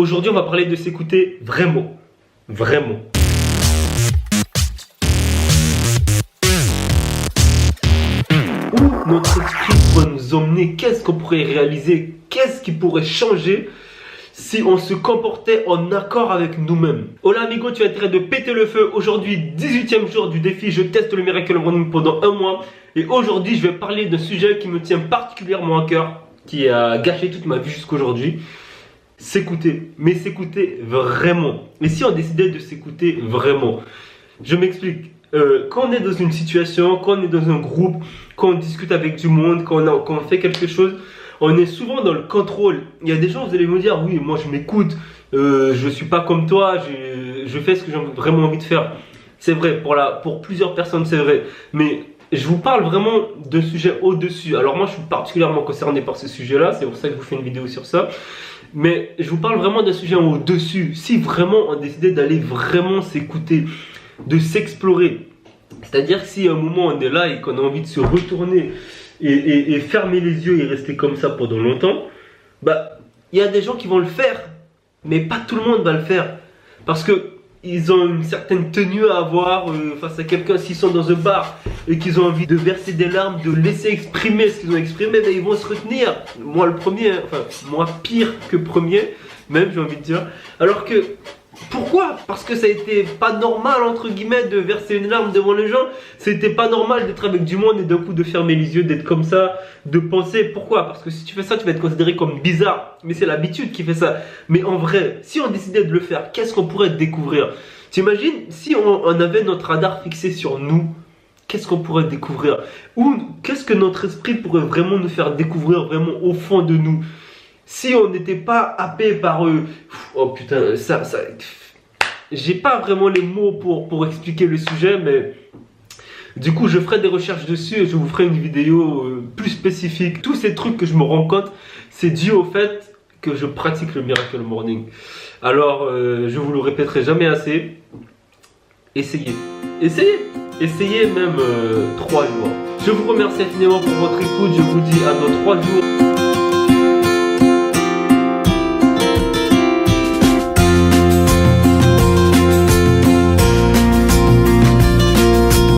Aujourd'hui, on va parler de s'écouter vraiment. Vraiment. Où notre esprit pourrait nous emmener, qu'est-ce qu'on pourrait réaliser, qu'est-ce qui pourrait changer si on se comportait en accord avec nous-mêmes. Hola amigo, tu as intérêt de péter le feu. Aujourd'hui, 18e jour du défi, je teste le Miracle Morning pendant un mois. Et aujourd'hui, je vais parler d'un sujet qui me tient particulièrement à cœur, qui a gâché toute ma vie jusqu'aujourd'hui. S'écouter, mais s'écouter vraiment. Et si on décidait de s'écouter vraiment? Je m'explique. Quand on est dans une situation, quand on est dans un groupe, quand on discute avec du monde, quand on fait quelque chose, on est souvent dans le contrôle. Il y a des gens, vous allez me dire, oui, moi je m'écoute, je suis pas comme toi, je fais ce que j'ai vraiment envie de faire. C'est vrai, pour plusieurs personnes c'est vrai. Mais je vous parle vraiment d'un sujet au-dessus. Alors moi je suis particulièrement concerné par ce sujet-là, c'est pour ça que je vous fais une vidéo sur ça. Mais je vous parle vraiment d'un sujet au-dessus. Si vraiment on décidait d'aller vraiment s'écouter, de s'explorer. C'est-à-dire que si à un moment on est là et qu'on a envie de se retourner et fermer les yeux et rester comme ça pendant longtemps, bah il y a des gens qui vont le faire, mais pas tout le monde va le faire. Parce que ils ont une certaine tenue à avoir face à quelqu'un. S'ils sont dans un bar et qu'ils ont envie de verser des larmes, de laisser exprimer ce qu'ils ont exprimé, ben ils vont se retenir. Moi le premier, enfin moi pire que premier, même j'ai envie de dire. Alors que, pourquoi? Parce que ça a été pas normal entre guillemets de verser une larme devant les gens. C'était pas normal d'être avec du monde et d'un coup de fermer les yeux, d'être comme ça, de penser. Pourquoi? Parce que si tu fais ça, tu vas être considéré comme bizarre. Mais c'est l'habitude qui fait ça. Mais en vrai, si on décidait de le faire, qu'est-ce qu'on pourrait découvrir? T'imagines si on avait notre radar fixé sur nous, qu'est-ce qu'on pourrait découvrir? Ou qu'est-ce que notre esprit pourrait vraiment nous faire découvrir vraiment au fond de nous? Si on n'était pas happé par eux, oh putain, j'ai pas vraiment les mots pour expliquer le sujet, mais du coup je ferai des recherches dessus et je vous ferai une vidéo plus spécifique. Tous ces trucs que je me rends compte, c'est dû au fait que je pratique le Miracle Morning. Alors je vous le répéterai jamais assez, essayez, essayez même 3 jours. Je vous remercie infiniment pour votre écoute, je vous dis à dans 3 jours.